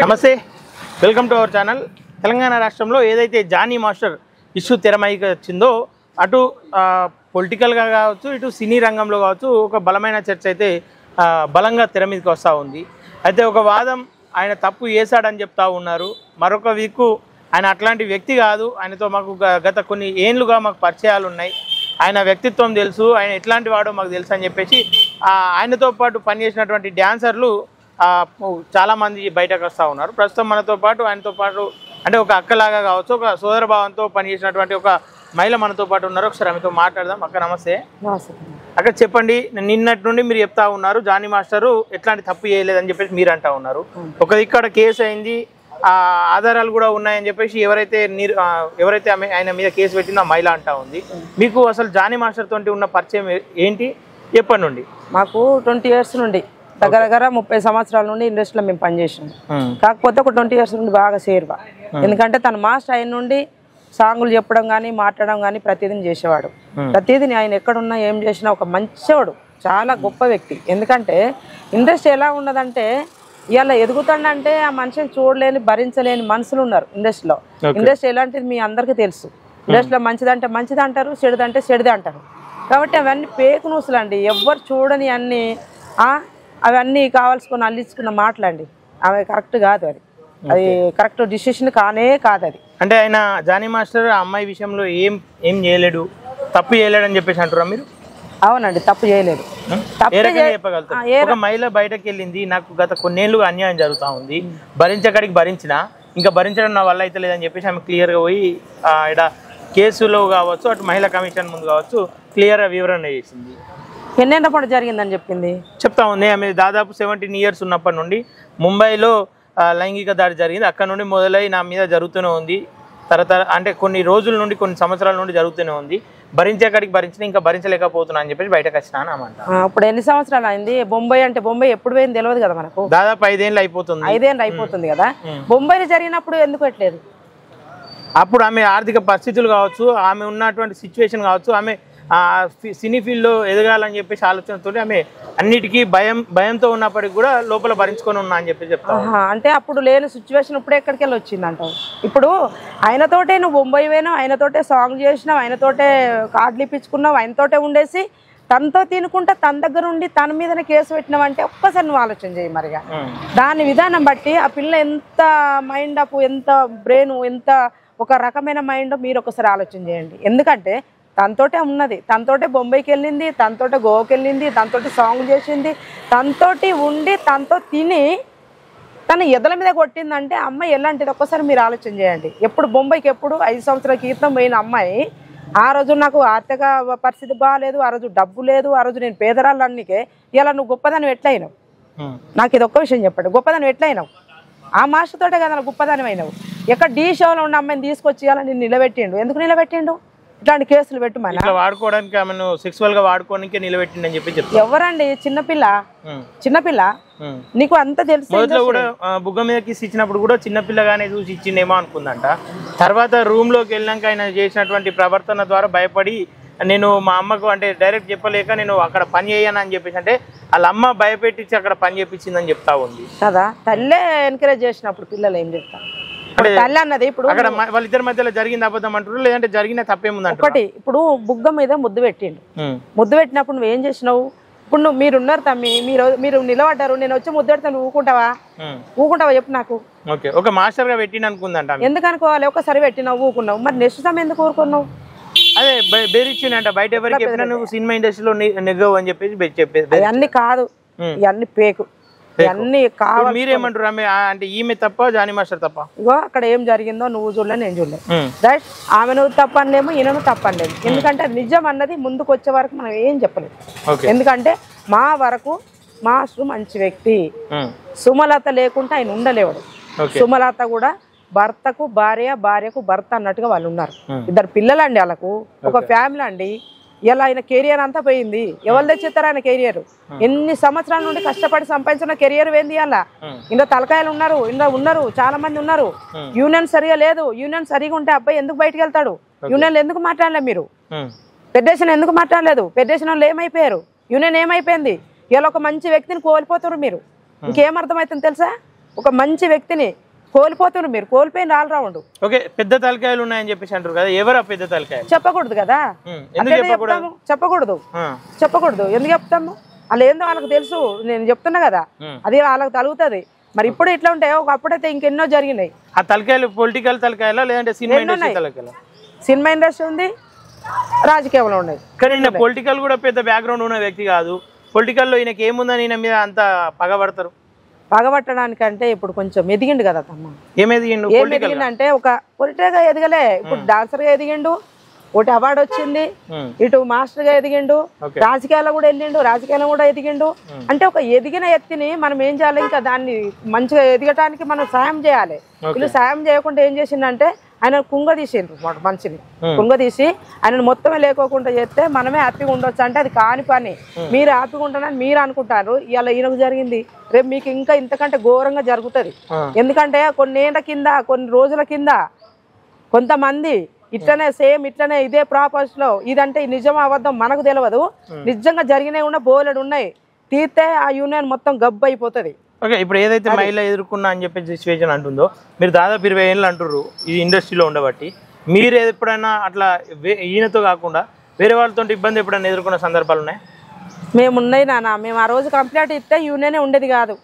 నమస్తే, welcome to our channel. Telangana రాష్ట్రంలో ఏదైతే జానీ మాస్టర్ ఇష్యూ తెరమైకి వచ్చిందో అటు పొలిటికల్గా కావచ్చు, ఇటు సినీ రంగంలో కావచ్చు ఒక బలమైన చర్చ అయితే బలంగా తెర మీదకి వస్తూ ఉంది. అయితే ఒక వాదం ఆయన తప్పు చేశాడని చెప్తా ఉన్నారు. మరొక వీకు ఆయన అట్లాంటి వ్యక్తి కాదు, ఆయనతో మాకు గత కొన్ని ఏళ్ళుగా మాకు పరిచయాలు ఉన్నాయి, ఆయన వ్యక్తిత్వం తెలుసు, ఆయన ఎట్లాంటి వాడో మాకు తెలుసు అని చెప్పేసి ఆయనతో పాటు పనిచేసినటువంటి డ్యాన్సర్లు చాలామంది బయటకు వస్తూ ఉన్నారు. ప్రస్తుతం మనతో పాటు ఆయనతో పాటు అంటే ఒక అక్కలాగా కావచ్చు, ఒక సోదర భావంతో పనిచేసినటువంటి ఒక మహిళ మనతో పాటు ఉన్నారు. ఒకసారి ఆమెతో మాట్లాడదాం. అక్క నమస్తే. అక్క చెప్పండి, నిన్నటి నుండి మీరు చెప్తా ఉన్నారు జానీ మాస్టరు ఎట్లాంటి తప్పు చేయలేదని చెప్పేసి మీరు అంటా ఉన్నారు. ఒక ఇక్కడ కేసు అయింది, ఆధారాలు కూడా ఉన్నాయని చెప్పేసి ఎవరైతే ఆయన మీద కేసు పెట్టిందో ఆ మహిళ అంటా ఉంది. మీకు అసలు జానీ మాస్టర్ తోటి ఉన్న పరిచయం ఏంటి, ఎప్పటి నుండి? మాకు 20 years నుండి, దగ్గర 30 సంవత్సరాల నుండి ఇండస్ట్రీలో మేము పనిచేసాం. కాకపోతే ఒక 20 years నుండి బాగా సేర్వా, ఎందుకంటే తన మాస్టర్ ఆయన నుండి సాంగులు చెప్పడం కానీ మాట్లాడడం కానీ ప్రతిదీ చేసేవాడు. ప్రతిదీ ఆయన ఎక్కడున్నా ఏం చేసినా ఒక మంచివాడు, చాలా గొప్ప వ్యక్తి. ఎందుకంటే ఇండస్ట్రీ ఎలా ఉన్నదంటే ఇవాళ ఎదుగుతాడంటే ఆ మనిషిని చూడలేని భరించలేని మనుషులు ఉన్నారు ఇండస్ట్రీలో. ఇండస్ట్రీ ఎలాంటిది మీ అందరికీ తెలుసు. ఇండస్ట్రీలో మంచిదంటే మంచిది అంటారు, చెడుదంటే చెడుదే అంటారు. కాబట్టి అవన్నీ ఫేక్ న్యూస్లు అండి, ఎవ్వరు చూడని అన్నీ అవన్నీ కావాల్సుకొని అల్లించుకున్న మాటలండి. అవి కరెక్ట్ కాదు, అది కరెక్ట్ డిసిషన్ కానే కాదు అది. అంటే ఆయన జానీ మాస్టర్ ఆ అమ్మాయి విషయంలో ఏం చేయలేడు, తప్పు చేయలేడు అని చెప్పేసి అంటారా మీరు? అవునండి, తప్పు చేయలేదు. ఒక మహిళ బయటకు వెళ్ళింది, నాకు గత కొన్నేళ్లుగా అన్యాయం జరుగుతూ ఉంది, భరించకడికి భరించిన, ఇంకా భరించడం నా వల్ల అయితే లేదని చెప్పేసి ఆమె క్లియర్గా పోయి ఇక్కడ కేసులో కావచ్చు, అటు మహిళా కమిషన్ ముందు కావచ్చు క్లియర్గా వివరణ చేసింది. ఎన్నేళ్ళప్పుడు జరిగిందని చెప్తా ఉంది. ఆమె దాదాపు 17 years ఉన్నప్పటి నుండి ముంబైలో లైంగిక దాడి జరిగింది. అక్కడ నుండి మొదలై నా మీద జరుగుతూనే ఉంది, తర్వాత అంటే కొన్ని రోజుల నుండి కొన్ని సంవత్సరాల నుండి జరుగుతూనే ఉంది, భరించేకాడికి భరించిన, ఇంకా భరించలేకపోతున్నా అని చెప్పేసి బయటకు వచ్చినాను అన్నమాట. ఇప్పుడు ఎన్ని సంవత్సరాలు అయింది? బొంబాయి అంటే బొంబాయి ఎప్పుడు పోయింది తెలియదు కదా మనకు. దాదాపు 5 ఏళ్ళు అయిపోతుంది. 5 ఏళ్ళు అయిపోతుంది కదా. బొంబాయిలో జరిగినప్పుడు ఎందుకు పెట్టలేదు? అప్పుడు ఆమె ఆర్థిక పరిస్థితులు కావచ్చు, ఆమె ఉన్నటువంటి సిచ్యువేషన్ కావచ్చు, ఆమె సినీ ఫీల్డ్లో ఎదగాలని చెప్పేసి ఆలోచనతో ఆమె అన్నిటికీ భయంతో ఉన్నప్పటికీ కూడా లోపల భరించుకొని ఉన్నా అని చెప్పి చెప్తా. అంటే అప్పుడు లేని సిచ్యువేషన్ ఇప్పుడు ఎక్కడికి వెళ్ళి వచ్చిందంటావు? ఇప్పుడు ఆయనతోటే నువ్వు బొంబాయి పోయినావు, ఆయనతోటే సాంగ్ చేసినావు, ఆయనతోటే కార్డులు ఇప్పించుకున్నావు, ఆయనతోటే ఉండేసి తనతో తినుకుంటా తన దగ్గర ఉండి తన మీదనే కేసు పెట్టినావు అంటే ఒక్కసారి నువ్వు ఆలోచన చేయి. మరిగా దాని విధానం బట్టి ఆ పిల్ల ఎంత మైండ్ అప్, ఎంత బ్రెయిన్, ఎంత ఒక రకమైన మైండ్ మీరు ఒకసారి ఆలోచన చేయండి. ఎందుకంటే తనతోటే ఉన్నది, తనతోటే బొంబాయికి వెళ్ళింది, తనతోటే గోవాకి వెళ్ళింది, తనతోటి సాంగ్ చేసింది, తనతోటి ఉండి తనతో తిని తను ఎదల మీద కొట్టిందంటే అమ్మాయి ఎలాంటిది ఒక్కసారి మీరు ఆలోచన చేయండి. ఎప్పుడు బొంబాయికి ఎప్పుడు 5 సంవత్సరాల క్రితం పోయిన అమ్మాయి, ఆ రోజు నాకు ఆర్థిక పరిస్థితి బాగాలేదు, ఆ రోజు డబ్బు లేదు, ఆ రోజు నేను పేదరాళ్ళన్నికే, ఇలా నువ్వు గొప్పదాన్ని ఎట్లయినావు? నాకు ఇది ఒక్క విషయం చెప్పండి, గొప్పదాన్ని ఎట్లయినావు? ఆ మాస్టర్ తోటే కదా గొప్పదాని అయినావు. ఎక్కడ డీ షోలో ఉన్న అమ్మాయిని తీసుకొచ్చి ఇలా నేను నిలబెట్టిండు. ఎందుకు నిలబెట్టిండు? ఇట్లాంటి కేసులు పెట్టుమని వాడుకోవడానికి, ఆమెను సెక్సువల్ గా వాడుకోవడానికి నిలబెట్టిందని చెప్పి చెప్తారు. ఎవరండి? చిన్నపిల్ల నీకు అంత తెలుసు. మొదట్లో కూడా బుగ్గ మీద కిస్ ఇచ్చినప్పుడు కూడా చిన్నపిల్లగానే చూసి ఇచ్చిందేమో అనుకుందంట. తర్వాత రూమ్ లోకి వెళ్ళాక ఆయన చేసినటువంటి ప్రవర్తన ద్వారా భయపడి నేను మా అమ్మకు అంటే డైరెక్ట్ చెప్పలేక నేను అక్కడ పని చేయను అని చెప్పేసి అంటే వాళ్ళ అమ్మ భయపెట్టించి అక్కడ పని చేపించిందని చెప్తా ఉంది కదా. తల్లే ఎంకరేజ్ చేసినప్పుడు పిల్లలు ఏం చెప్తారు? తల్లి అన్నది ఇప్పుడు అక్కడ వాళ్ళిద్దరి మధ్యలో జరిగింది అబద్ధం అంటారు, లేదంటే జరిగిన తప్పేముందంట. ఒకటి, ఇప్పుడు బుగ్గ మీద ముద్దు పెట్టిండు, ముద్దు పెట్టినప్పుడు నువ్వు ఏం చేసినావు? ఇప్పుడు నువ్వు మీరున్నారు తమ్మి, మీరు నిలబడ్డారు, నేను వచ్చి ముద్దు పెడతాను, ఊకుంటావా చెప్పు నాకు? ఒక మాస్టర్ గా పెట్టిండు అనుకుందంట. ఎందుకు అనుకోవాలి? ఒకసారి పెట్టినావు, ఊకున్నావు, మరి నెక్స్ట్ టైం ఎందుకు ఊరుకున్నావు? అదే బెదిరించిందంట, బయట ఎవరికి చెప్పినా నువ్వు సినిమా ఇండస్ట్రీలో నెగ్గవు అని చెప్పేసి చెప్పేది. అన్ని కాదు, ఇవన్నీ పేకు, ఇవన్నీ కావాలి. మీరేమంటారు? అంటే ఈమె తప్ప, జానీ మాస్టర్ తప్ప? ఇగో అక్కడ ఏం జరిగిందో నువ్వు చూడలే, నేను చూడలేదు. రైట్, ఆమె నువ్వు తప్పనిలేము, ఈయనను తప్పనిలేదు. ఎందుకంటే నిజం అన్నది ముందుకు వచ్చే వరకు మనం ఏం చెప్పలేదు. ఎందుకంటే మా వరకు మాస్టర్ మంచి వ్యక్తి, సుమలత లేకుండా ఆయన ఉండలేవాడు. సుమలత కూడా భర్తకు భార్య, భార్యకు భర్త అన్నట్టుగా వాళ్ళు ఉన్నారు. 2 పిల్లలండి వాళ్ళకు, ఒక ఫ్యామిలీ అండి. ఇలా ఆయన కెరియర్ అంతా పోయింది. ఎవరు తెచ్చిస్తారు ఆయన కెరియర్? ఎన్ని సంవత్సరాల నుండి కష్టపడి సంపాదించిన కెరియర్ పోయింది. అలా ఇందులో తలకాయలు ఉన్నారు, చాలా మంది ఉన్నారు. యూనియన్ సరిగా లేదు. యూనియన్ సరిగా ఉంటే అబ్బాయి ఎందుకు బయటకు వెళ్తాడు? యూనియన్ ఎందుకు మాట్లాడలేదు మీరు? ఫెడరేషన్ ఎందుకు మాట్లాడలేదు? ఫెడరేషన్ వాళ్ళు ఏమైపోయారు? యూనియన్ ఏమైపోయింది? ఇలా ఒక మంచి వ్యక్తిని కోల్పోతారు మీరు. ఇంకేం అర్థమవుతుంది తెలుసా? ఒక మంచి వ్యక్తిని కోల్పోతున్నారు. మీరు కోల్పోయిన రౌండ్. ఓకే, పెద్ద తలకాయలు ఉన్నాయని చెప్పేసి అంటారు కదా, ఎవరా పెద్ద తలకాయలు? చెప్పకూడదు కదా, చెప్పకూడదు. ఎందుకు చెప్తాము? వాళ్ళు ఏందో వాళ్ళకి తెలుసు, నేను చెప్తున్నా కదా, అది వాళ్ళకి తలుగుతుంది. మరి ఇప్పుడు ఇట్లా ఉంటే ఒకప్పుడైతే ఇంకెన్నో జరిగినాయి. ఆ తలకాయలు పొలిటికల్ తలకాయలా లేదంటే సినిమా ఇండస్ట్రీ ఉంది, రాజకీయంలో ఉన్నాయి. కానీ ఈయన పొలిటికల్ కూడా పెద్ద బ్యాక్గ్రౌండ్ ఉన్న వ్యక్తి కాదు. పొలిటికల్లో ఈయనకి ఏముందని ఈయన మీద అంత పగబడతారు? పగబట్టడానికంటే ఇప్పుడు కొంచెం ఎదిగిండు కదా తమ్మ. ఏం ఎదిగిండు అంటే ఒక పొలిటికల్ గా ఎదగలే, ఇప్పుడు డాన్సర్ గా ఎదిగిండు, ఒకటి అవార్డు వచ్చింది, ఇటు మాస్టర్ గా ఎదిగిండు, రాజకీయాల్లో కూడా వెళ్ళిండు, రాజకీయాల్లో కూడా ఎదిగిండు. అంటే ఒక ఎదిగిన వ్యక్తిని మనం ఏం చేయాలి, ఇంకా దాన్ని మంచిగా ఎదగటానికి మనం సాయం చేయాలి. వీళ్ళు సాయం చేయకుండా ఏం చేసిందంటే ఆయన కుంగదీసిండ్రు మనిషిని, కుంగదీసి ఆయన మొత్తమే లేకోకుండా చేస్తే మనమే హ్యాపీగా ఉండొచ్చు. అంటే అది కాని పని. మీరు హ్యాపీగా ఉంటానని మీరు అనుకుంటారు, ఇలా ఈయనకు జరిగింది, రేపు మీకు ఇంకా ఇంతకంటే ఘోరంగా జరుగుతుంది. ఎందుకంటే కొన్ని రోజుల కింద కొంతమంది ఇట్లనే సేమ్ ఇట్లనే ఇదే ప్రాపర్స్ లో ఇదంటే నిజం అబద్ధం మనకు తెలియదు, నిజంగా జరిగినవి ఉన్న బోలెడు ఉన్నాయి, తీస్తే ఆ యూనియన్ మొత్తం గబ్బు అయిపోతుంది. ఓకే, ఇప్పుడు ఏదైతే మహిళ ఎదుర్కొన్నా అని చెప్పే సిచ్యువేషన్ అంటుందో, మీరు దాదాపు 20 ఏళ్ళు అంటుర్రు ఈ ఇండస్ట్రీలో ఉండబట్టి, మీరు ఎప్పుడైనా అట్లా ఈయనతో కాకుండా వేరే వాళ్ళతో ఇబ్బంది ఎప్పుడైనా ఎదుర్కొన్న సందర్భాలు ఉన్నాయి? మేము ఉన్నాయి నాన్న. మేము ఆ రోజు కంప్లైంట్ ఇస్తే యూనియనే ఉండేది కాదు,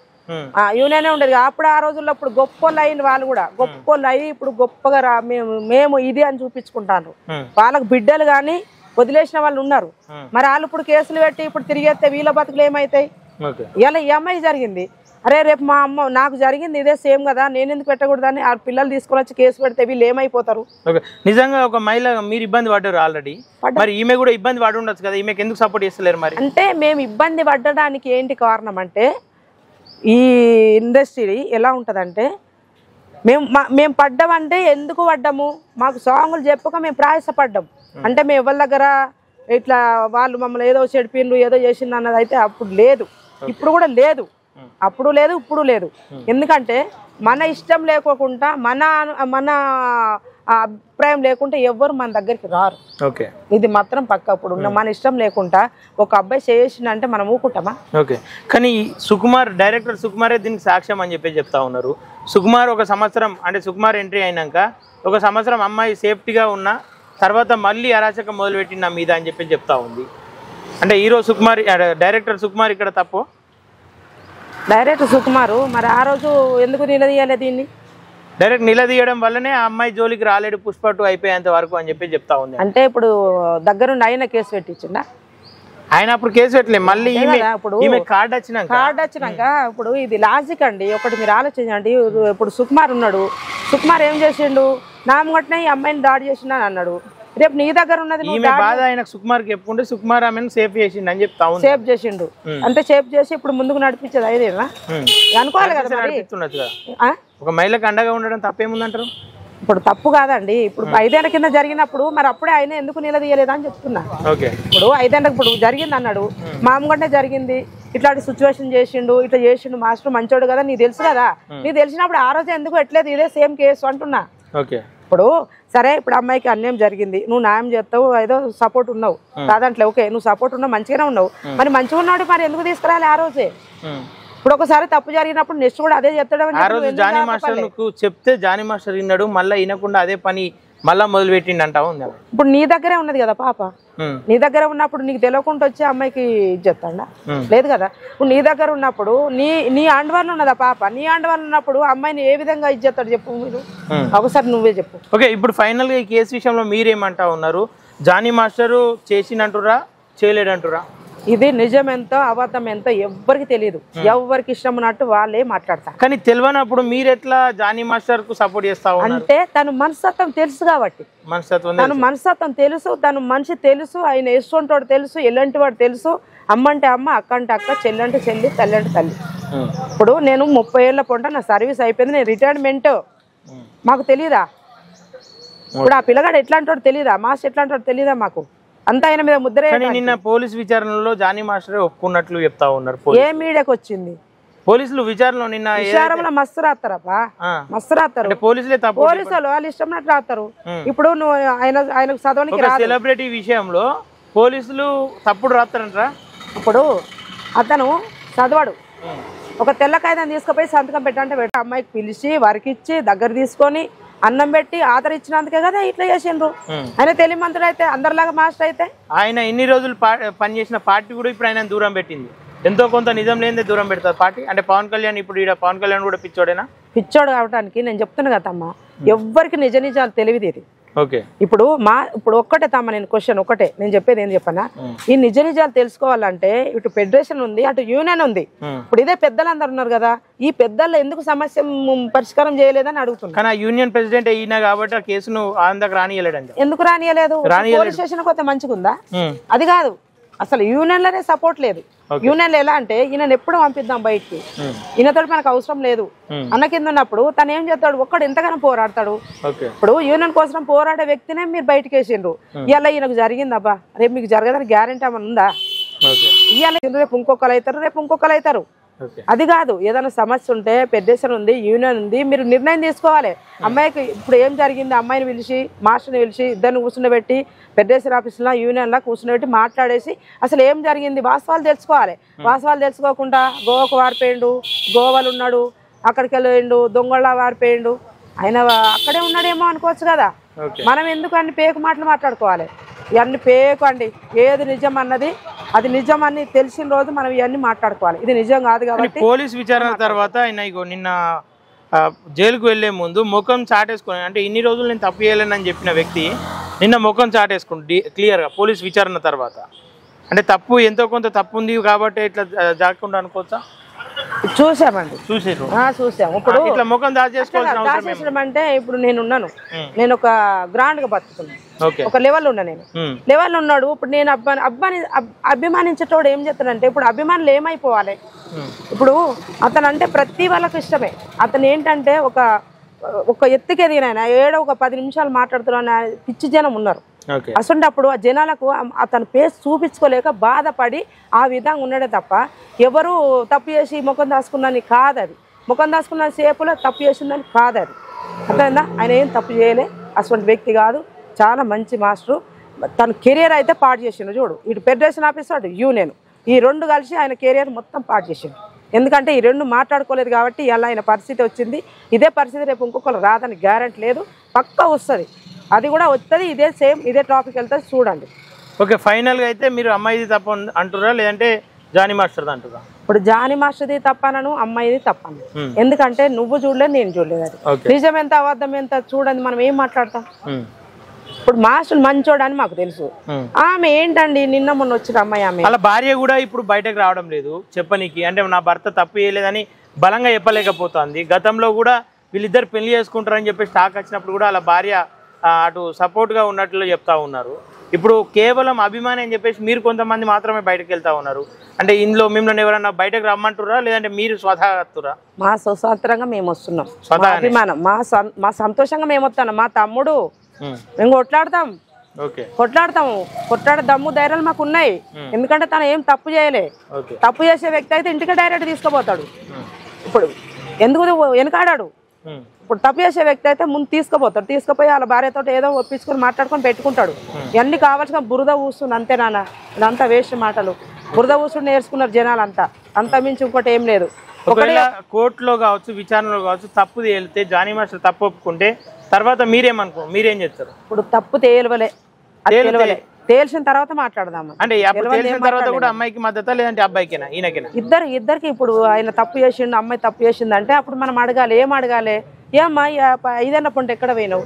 యూనియనే ఉండేది. అప్పుడు ఆ రోజుల్లో ఇప్పుడు గొప్పోళ్ళు అయింది, వాళ్ళు కూడా గొప్పోళ్ళు అయ్యి ఇప్పుడు గొప్పగా మేము ఇది అని చూపించుకుంటారు. వాళ్ళకు బిడ్డలు కానీ వదిలేసిన వాళ్ళు ఉన్నారు. మరి వాళ్ళు ఇప్పుడు కేసులు పెట్టి ఇప్పుడు తిరిగేస్తే వీళ్ళ బతుకులు ఏమవుతాయి? ఇలా ఈ అమ్మాయి జరిగింది, అరే రేపు మా అమ్మ నాకు జరిగింది ఇదే సేమ్ కదా, నేను ఎందుకు పెట్టకూడదని ఆ పిల్లలు తీసుకొని వచ్చి కేసు పెడితే వీళ్ళు ఏమైపోతారు? నిజంగా ఒక మహిళ మీరు ఇబ్బంది పడ్డారు ఆల్రెడీ, మరి ఈమె కూడా ఇబ్బంది పడి ఉండొచ్చు కదా, ఈమెకి ఎందుకు సపోర్ట్ చేస్తలేరు? మరి అంటే మేము ఇబ్బంది పడడానికి ఏంటి కారణం అంటే, ఈ ఇండస్ట్రీ ఎలా ఉంటుందంటే మేము పడ్డామంటే ఎందుకు పడ్డాము, మాకు సాంగులు చెప్పక మేము ప్రయాసపడ్డాం. అంటే మేము ఎవరి దగ్గర ఇట్లా వాళ్ళు మమ్మల్ని ఏదో చెడిపిండ్రు ఏదో చేసిండు అన్నది అయితే అప్పుడు లేదు, ఇప్పుడు కూడా లేదు, అప్పుడు లేదు ఇప్పుడు లేదు. ఎందుకంటే మన ఇష్టం లేకోకుండా మన అభిప్రాయం లేకుంటే ఎవ్వరు మన దగ్గరికి రారు. ఓకే, ఇది మాత్రం పక్క. ఇప్పుడు మన ఇష్టం లేకుండా ఒక అబ్బాయి చేసిందంటే మనం ఊకుంటామా? ఓకే, కానీ సుకుమార్ డైరెక్టర్ సుకుమారే దీనికి సాక్ష్యం అని చెప్పి చెప్తా ఉన్నారు. సుకుమార్ ఒక సంవత్సరం అంటే సుకుమార్ ఎంట్రీ అయినాక ఒక సంవత్సరం అమ్మాయి సేఫ్టీగా ఉన్న తర్వాత మళ్ళీ అరాచకం మొదలుపెట్టిన నా మీద అని చెప్పి చెప్తా ఉంది. అంటే హీరో సుకుమార్ డైరెక్టర్ సుకుమార్ ఇక్కడ తప్పు? డైరెక్టర్ సుకుమారు మరి ఆ రోజు ఎందుకు నిలదీయాలి దీన్ని? డైరెక్ట్ నిలదీయడం వల్లనే ఆ అమ్మాయి జోలికి రాలేడు పుష్ప 2 అయిపోయేంత వరకు అని చెప్పి చెప్తా ఉంది. అంటే ఇప్పుడు దగ్గరుండి ఆయన కేసు పెట్టించిండా? ఆయన అప్పుడు కేసు పెట్టలే, మళ్ళీ ఈమె కార్డు వచ్చినాక ఇప్పుడు ఇది లాజిక్ అండి. ఒకటి మీరు ఆలోచించండి, ఇప్పుడు సుకుమార్ ఉన్నాడు, సుకుమార్ ఏం చేసిండు, నామగట్టిన ఈ అమ్మాయిని దాడి చేసిండు అన్నాడు. రేపు నీ దగ్గర ఉన్నది బాధ ఆయన సుకుమార్ చెప్పుకుంటే సుకుమార్ ఆమెను సేఫ్ చేసిండు అని చెప్తా ఉంది. సేఫ్ చేసిండు అంటే సేఫ్ చేసి ఇప్పుడు ముందుకు నడిపించేది అదేనా అనుకోవాలి కదా. ఒక మహిళకు అండగా ఉండడం తప్పేముందంటారు? ఇప్పుడు తప్పు కాదండి. ఇప్పుడు 5 ఏళ్ల కింద జరిగినప్పుడు మరి అప్పుడే ఆయన ఎందుకు నిలదీయలేదా అని చెప్తున్నా. ఇప్పుడు 5 ఏళ్ళకి ఇప్పుడు జరిగింది అన్నాడు, మామూలుగానే జరిగింది, ఇట్లాంటి సిచ్యువేషన్ చేసిండు, ఇట్లా చేసిండు, మాస్టర్ మంచోడు కదా, నీకు తెలుసు కదా, నీకు తెలిసినప్పుడు ఆ రోజు ఎందుకు ఎట్లేదు ఇదే సేమ్ కేసు అంటున్నా. ఇప్పుడు సరే, ఇప్పుడు అమ్మాయికి అన్యాయం జరిగింది, నువ్వు న్యాయం చేస్తావు, ఏదో సపోర్ట్ ఉన్నావు కాదంటే ఓకే, నువ్వు సపోర్ట్ ఉన్నావు, మంచిగానే ఉన్నావు, మరి మంచిగా ఉన్నాడు మరి ఎందుకు తీసుకురాలి ఆ రోజే? ఇప్పుడు ఒకసారి తప్పు జరిగినప్పుడు నెక్స్ట్ కూడా అదే చెప్తాడు. జానీ మాస్టర్ చెప్తే జానీ మాస్టర్ విన్నాడు, మళ్ళీ వినకుండా అదే పని మళ్ళా మొదలు పెట్టిండి అంటావు. ఇప్పుడు నీ దగ్గరే ఉన్నది కదా పాప, నీ దగ్గర ఉన్నప్పుడు నీకు తెలియకుండా వచ్చి అమ్మాయికి చెప్తాడా? లేదు కదా. ఇప్పుడు నీ దగ్గర ఉన్నప్పుడు నీ అండవాళ్ళు ఉన్నదా పాప, నీ అండవాళ్ళు ఉన్నప్పుడు అమ్మాయిని ఏ విధంగా ఇచ్చేస్తాడు చెప్పు, మీరు ఒకసారి నువ్వే చెప్పు. ఓకే, ఇప్పుడు ఫైనల్ గా ఈ కేసు విషయంలో మీరేమంటా ఉన్నారు? జానీ మాస్టర్ చేసినంటురా చేయలేడంటురా? ఇది నిజం ఎంతో అబద్ధం ఎంతో ఎవ్వరికి తెలియదు, ఎవరికి ఇష్టం ఉన్నట్టు వాళ్ళే మాట్లాడతారు. కానీ తెలియనప్పుడు మీరు ఎట్లా జానీ మాస్టర్ కు సపోర్ట్ చేస్తావు? అంటే తను మనస్తత్వం తెలుసు కాబట్టి, తను మనస్తత్వం తెలుసు, తను మనిషి తెలుసు, ఆయన ఎసుంటోడు తెలుసు, ఎలాంటి వాడు తెలుసు, అమ్మ అంటే అమ్మ, అక్క అంటే అక్క, చెల్లి అంటే చెల్లి, తల్లి అంటే తల్లి. ఇప్పుడు నేను 30 ఏళ్ల పొంట నా సర్వీస్ అయిపోయింది, నేను రిటైర్మెంట్, మాకు తెలీదా? ఇప్పుడు ఆ పిల్లగాడు ఎట్లాంటోడు తెలీదా, మాస్టర్ ఎట్లాంటోడు తెలీదా? మాకు అంతా ఆయన మీద ముద్ర. నిన్న పోలీస్ విచారణలో జానీ మాస్టర్ ఒప్పుకున్నట్లు చెప్తా ఉన్నారు. ఏ మీడియాకి వచ్చింది? పోలీసులు విచారణలో నిన్న విచారంలో మస్తు రాస్తారప్పా, మస్తు రాస్తారు. పోలీసులే తప్పు, పోలీసులు వాళ్ళు ఇష్టం రాస్తారు. ఇప్పుడు నువ్వు ఆయనకు చదవనికి సెలబ్రిటీ విషయంలో పోలీసులు తప్పుడు రాస్తారంటారా? ఇప్పుడు అతను చదవడు, ఒక తెల్ల కాగితం తీసుకుపోయి సంతకం పెట్టంటే అమ్మాయికి పిలిచి వరకిచ్చి దగ్గర తీసుకొని అన్నం పెట్టి ఆధార్ ఇచ్చినందుకే కదా ఇట్లా చేసిండ్రు. ఆయన తెలియమంతుడు అయితే అందరిలాగా మాస్టర్ అయితే ఆయన ఇన్ని రోజులు పనిచేసిన పార్టీ కూడా ఇప్పుడు ఆయన దూరం పెట్టింది. ఎంతో కొంత నిజం లేనిదే దూరం పెడతారు పార్టీ. అంటే పవన్ కళ్యాణ్ ఇప్పుడు ఈడ పవన్ కళ్యాణ్ కూడా పిచ్చోడేనా? పిచ్చోడు కావడానికి నేను చెప్తున్నా కదా అమ్మ, ఎవ్వరికి నిజ నిజాలు తెలియదు ఇది. ఓకే, ఇప్పుడు ఒక్కటే తమ్మ, నేను క్వశ్చన్ ఒకటే, నేను చెప్పేది ఏం చెప్పనా, ఈ నిజ నిజాలు తెలుసుకోవాలంటే ఇటు ఫెడరేషన్ ఉంది, అటు యూనియన్ ఉంది. ఇప్పుడు ఇదే పెద్దలందరూ ఉన్నారు కదా, ఈ పెద్దల్లో ఎందుకు సమస్య పరిష్కారం చేయలేదని అడుగుతున్నా. కానీ యూనియన్ ప్రెసిడెంట్ అయినా కాబట్టి ఆ కేసును ఆంధ్రకు రానియలేదండి. ఎందుకు రానియలేదు? పోలీస్ స్టేషన్ కొత్త మంచిగా ఉందా? అది కాదు, అసలు యూనియన్ లోనే సపోర్ట్ లేదు. యూనియన్ లో ఎలా అంటే ఈయన ఎప్పుడు పంపిద్దాం బయటికి, ఈయనతో మనకు అవసరం లేదు అన్న కింద ఉన్నప్పుడు తను ఏం చేస్తాడు, ఒక్కడు ఎంతగానో పోరాడతాడు. ఇప్పుడు యూనియన్ కోసం పోరాడే వ్యక్తినే మీరు బయటకు వేసిండ్రు. ఇవాళ ఈయనకు జరిగిందబ్బా, రేపు మీకు జరగదని గ్యారెంటీ ఏమైనా ఉందా? ఇవాళ రేపు ఇంకొకరు అవుతారు, రేపు ఇంకొకరు అవుతారు. అది కాదు, ఏదైనా సమస్య ఉంటే ఫెడరేషన్ ఉంది, యూనియన్ ఉంది, మీరు నిర్ణయం తీసుకోవాలి. అమ్మాయికి ఇప్పుడు ఏం జరిగింది, అమ్మాయిని పిలిచి మాస్టర్ని పిలిచి ఇద్దరిని కూర్చుండబెట్టి ఫెడరేషన్ ఆఫీస్లో యూనియన్లో కూర్చుండబెట్టి మాట్లాడేసి అసలు ఏం జరిగింది వాస్తవాలు తెలుసుకోవాలి. వాస్తవాలు తెలుసుకోకుండా గోవాకు వారిపోయిండు, గోవాలు ఉన్నాడు, అక్కడికి వెళ్ళిండు, దొంగళ్ళ వారిపోయిండు, ఆయన అక్కడే ఉన్నాడేమో అనుకోవచ్చు కదా. మనం ఎందుకు అన్ని పేకు మాటలు మాట్లాడుకోవాలి? ఇవన్నీ పేకు అండి. ఏది నిజం అన్నది అది నిజం అని తెలిసిన రోజు మనం ఇవన్నీ మాట్లాడుకోవాలి. ఇది నిజం కాదు కాబట్టి పోలీస్ విచారణ తర్వాత ఆయన నిన్న జైలుకు వెళ్లే ముందు ముఖం చాటేసుకుని, అంటే ఇన్ని రోజులు నేను తప్పు చేయలేనని చెప్పిన వ్యక్తి నిన్న ముఖం చాటేసుకుని క్లియర్గా పోలీస్ విచారణ తర్వాత, అంటే తప్పు ఎంతో కొంత తప్పు ఉంది కాబట్టి ఇట్లా జాగ్రత్త అనుకోవచ్చా? చూసామండి, చూసాము. ఇప్పుడు ఇట్లా ముఖం దాచేసుకోవాల్సిన అంటే ఇప్పుడు నేనున్నాను, నేను ఒక గ్రాండ్ గా బతుకుతున్నాను, ఒక లెవెల్ ఉన్నా, నేను లెవెల్ ఉన్నాడు. ఇప్పుడు నేను అభిమానించేటోడు ఏం చేస్తాడంటే, ఇప్పుడు అభిమానులు ఏమైపోవాలి? ఇప్పుడు అతను అంటే ప్రతి వాళ్ళకి ఇష్టమే. అతను ఏంటంటే ఒక ఎత్తుకే దిగిన ఏడో ఒక 10 నిమిషాలు మాట్లాడుతున్నా పిచ్చి జనం ఉన్నారు. అసలు ఆ జనాలకు అతను పేస్ చూపించుకోలేక బాధపడి ఆ విధంగా ఉన్నాడే తప్ప ఎవరు తప్పు చేసి ముఖం దాచుకున్నాని కాదు. అది ముఖం దాచుకున్న సేపులో తప్పు చేసిందని కాదు. అది అర్థమైందా? ఆయన ఏం తప్పు చేయలే, అటువంటి వ్యక్తి కాదు, చాలా మంచి మాస్టరు. తన కెరియర్ అయితే పాడు చేసిండు. చూడు, ఇటు ఫెడరేషన్ ఆఫీస్ అటు యూనియన్, ఈ రెండు కలిసి ఆయన కెరియర్ మొత్తం పాడు చేసిండు. ఎందుకంటే ఈ రెండు మాట్లాడుకోలేదు కాబట్టి ఇలా ఆయన పరిస్థితి వచ్చింది. ఇదే పరిస్థితి రేపు ఇంకొకరు రాదని గ్యారెంటీ లేదు, పక్కా వస్తుంది. అది కూడా వస్తుంది, ఇదే సేమ్ ఇదే టాపిక్ వెళ్తుంది, చూడండి. ఓకే, ఫైనల్గా అయితే మీరు అమ్మాయిది తప్ప అంటురా లేదంటే జానీ మాస్టర్ది అంటురా? ఇప్పుడు జానీ మాస్టర్ది తప్పనను, అమ్మాయిది తప్పను. ఎందుకంటే నువ్వు చూడలేదు, నేను చూడలేదు. అది నిజం ఎంత అబద్ధం ఎంత చూడండి, మనం ఏం మాట్లాడతాం? ఇప్పుడు మాస్టర్ మంచోడు అని మాకు తెలుసు. ఆమె ఏంటండి నిన్న మొన్న వచ్చిన అమ్మాయి, ఆమె అలా భార్య కూడా ఇప్పుడు బయటకు రావడం లేదు చెప్పనీకి. అంటే నా భర్త తప్పు చేయలేదని బలంగా చెప్పలేకపోతుంది. గతంలో కూడా వీళ్ళిద్దరు పెళ్లి చేసుకుంటారని చెప్పి స్టాక్ వచ్చినప్పుడు కూడా అలా భార్య అటు సపోర్ట్గా ఉన్నట్లు చెప్తా ఉన్నారు. ఇప్పుడు కేవలం అభిమాని అని చెప్పేసి మీరు కొంతమంది మాత్రమే బయటకు వెళ్తా ఉన్నారు. అంటే ఇందులో మిమ్మల్ని ఎవరన్నా బయటకు రమ్మంటురా లేదంటే మీరు స్వతహాగా? మా స్వతంత్రంగా మేము వస్తున్నాం, అభిమానం మా సంతోషంగా మేము వస్తాం. మా తమ్ముడు మేము కొట్లాడతాము, కొట్లాడే దమ్ము ధైర్యాలు మాకు ఉన్నాయి. ఎందుకంటే తను ఏం తప్పు చేయలే. తప్పు చేసే వ్యక్తి అయితే ఇంటికి డైరెక్ట్ తీసుకుపోతాడు. ఇప్పుడు ఎందుకు వెనకాడాడు? ఇప్పుడు తప్పు చేసే వ్యక్తి అయితే ముందు తీసుకుపోతాడు, తీసుకుపోయి వాళ్ళ భార్యతో ఏదో ఒప్పించుకొని మాట్లాడుకొని పెట్టుకుంటాడు. ఇవన్నీ కావాల్సిన బురద ఊస్తుంది అంతే నాన్న, ఇదంతా వేస్ట్ మాటలు. బురద ఊసుడు నేర్చుకున్నారు జనాలు అంతా, అంత మించి ఇంకోటి ఏం లేదు. ఒకవేళ కోర్టులో కావచ్చు విచారణలో కావచ్చు తప్పు తేలితే జానీ మాస్టర్ తప్పు ఒప్పుకుంటే తర్వాత మీరేం చేస్తారు? ఇప్పుడు తప్పు తేలవలే, తేల్చిన తర్వాత మాట్లాడదాము. అంటే తెలిసిన తర్వాత కూడా అమ్మాయికి మద్దతు లేదంటే అబ్బాయికేనా ఈయనకేనా? ఇద్దరికి. ఇప్పుడు ఆయన తప్పు చేసిండు, అమ్మాయి తప్పు చేసింది అంటే అప్పుడు మనం అడగాలి. ఏం అడగాలి? ఏమ్మా 5 పంట ఎక్కడ పోయినావు?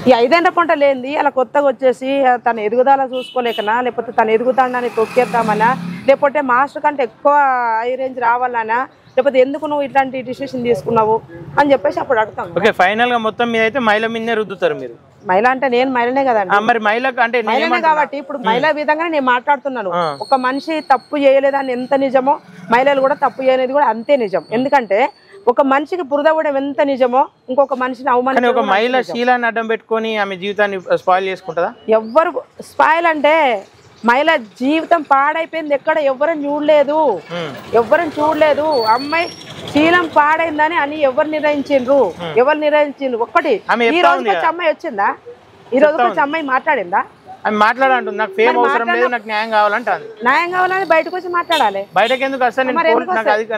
ఈ 5 పంట లేనిది అలా కొత్తగా వచ్చేసి తన ఎదుగుదల చూసుకోలేకనా, లేకపోతే తను ఎదుగుతాడని తొక్కేద్దామనా, లేకపోతే మాస్టర్ కంటే ఎక్కువ హై రేంజ్ రావాలనా, లేకపోతే ఎందుకు నువ్వు ఇట్లాంటి డిసిషన్ తీసుకున్నావు అని చెప్పేసి అప్పుడు అడుగుతాం. ఓకే, ఫైనల్ గా మొత్తం మీద అయితే మహిళ మీదనే రుద్దుతారు మీరు. మహిళ అంటే నేను మహిళనే కదండి. మరి మహిళకు అంటే మహిళనే కాబట్టి ఇప్పుడు మహిళా విధంగానే నేను మాట్లాడుతున్నాను. ఒక మనిషి తప్పు చేయలేదని ఎంత నిజమో మహిళలు కూడా తప్పు చేయలేదు కూడా అంతే నిజం. ఎందుకంటే ఒక మనిషికి బురద కూడా ఎంత నిజమో ఇంకొక మనిషిని అవమానం. ఒక మహిళ శీలాన్ని అడ్డం పెట్టుకొని ఆమె జీవితాన్ని స్పాయిల్ చేసుకుంటుందా? ఎవ్వరు స్పాయిల్ అంటే మహిళ జీవితం పాడైపోయింది ఎక్కడ ఎవరిని చూడలేదు. అమ్మాయి శీలం పాడైందని అని ఎవరు నిర్ణయించిండ్రు? ఒక్కటి ఈ రోజుకి వచ్చి అమ్మాయి వచ్చిందా? ఈ రోజుకి వచ్చి అమ్మాయి మాట్లాడిందా? ఆమె మాట్లాడంటుంది నాకు ఫేమ్ అవసరం లేదు, నాకు న్యాయం కావాలంటుంది. న్యాయం కావాలని బయటకు వచ్చి మాట్లాడాలి. బయటకు ఎందుకు వస్తా?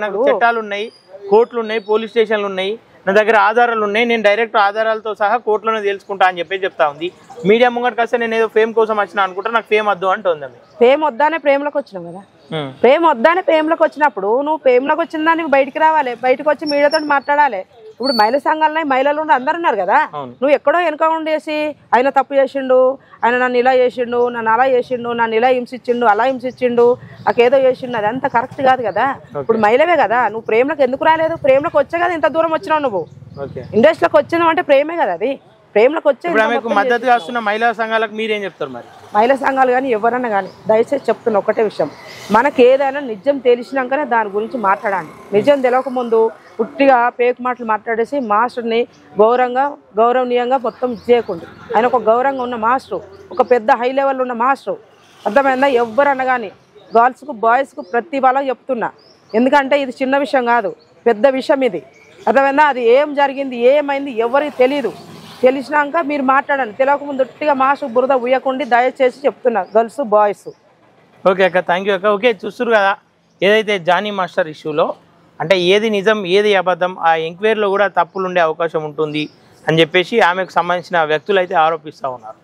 నాకు చట్టాలు ఉన్నాయి, కోర్టులు ఉన్నాయి, పోలీస్ స్టేషన్లు ఉన్నాయి, నా దగ్గర ఆధారాలు ఉన్నాయి, నేను డైరెక్ట్ ఆధారాలతో సహా కోర్టులోనే తెలుసుకుంటా అని చెప్పి చెప్తా ఉంది. మీడియా ముంగటికి వస్తే నేను ఏదో ఫేమ్ కోసం వచ్చినా అనుకుంటా, నాకు ఫేమ్ వద్దు అంటుంది. ఫేమ్ వద్దానే ప్రేమలోకి వచ్చినావు కదా. ప్రేమ వద్దానే ప్రేమలోకి వచ్చినప్పుడు నువ్వు ప్రేమలోకి వచ్చిన దాన్ని బయటికి రావాలి, బయటకు వచ్చి మీడియాతో మాట్లాడాలి. ఇప్పుడు మహిళా సంఘాలు మహిళలు అందరు ఉన్నారు కదా, నువ్వు ఎక్కడో వెనక ఉండేసి ఆయన తప్పు చేసిండు, ఆయన నన్ను ఇలా చేసిండు, నన్ను అలా చేసిండు, నన్ను ఇలా హింసించిండు, అలా హింసించిండు, నాకేదో చేసిండు, అది అంత కరెక్ట్ కాదు కదా. ఇప్పుడు మహిళవే కదా, నువ్వు ప్రేమలోకి ఎందుకు రాలేదు? ప్రేమలోకి వచ్చే కదా ఇంత దూరం వచ్చినావు. నువ్వు ఇండస్ట్రీలోకి వచ్చినావు అంటే ప్రేమే కదా, అది ప్రేమలోకి వచ్చే. మద్దతుగా వస్తున్న మహిళా సంఘాలకు మీరేం చెప్తారు మరి? మహిళా సంఘాలు కానీ ఎవరన్నా కానీ దయచేసి చెప్తున్న ఒకటే విషయం, మనకి ఏదైనా నిజం తెలిసినాకనే దాని గురించి మాట్లాడాలి. నిజం తెలియకముందు పుట్టిగా పేకు మాటలు మాట్లాడేసి మాస్టర్ని గౌరవనీయంగా మొత్తం చేయకుండా, ఆయన ఒక గౌరవంగా ఉన్న మాస్టర్, ఒక పెద్ద హై లెవెల్ ఉన్న మాస్టర్, అర్థమైందా? ఎవరన్నా కానీ గర్ల్స్కు బాయ్స్కు ప్రతి వాళ్ళకి చెప్తున్నా, ఎందుకంటే ఇది చిన్న విషయం కాదు, పెద్ద విషయం ఇది, అర్థమైందా? అది ఏం జరిగింది ఏమైంది ఎవరికి తెలియదు, తెలిసినాక మీరు మాట్లాడండి. తెలియకముందు ఉట్టిగా మాస్టర్ బురద ఉయ్యకుండా దయచేసి చెప్తున్నా గర్ల్స్ బాయ్స్. ఓకే అక్క, థ్యాంక్ యూ అక్క. ఓకే, చూస్తున్నారు కదా ఏదైతే జానీ మాస్టర్ ఇష్యూలో అంటే ఏది నిజం ఏది అబద్ధం, ఆ ఎంక్వైరీలో కూడా తప్పులు ఉండే అవకాశం ఉంటుంది అని చెప్పేసి ఆమెకు సంబంధించిన వ్యక్తులు అయితే ఆరోపిస్తూ ఉన్నారు.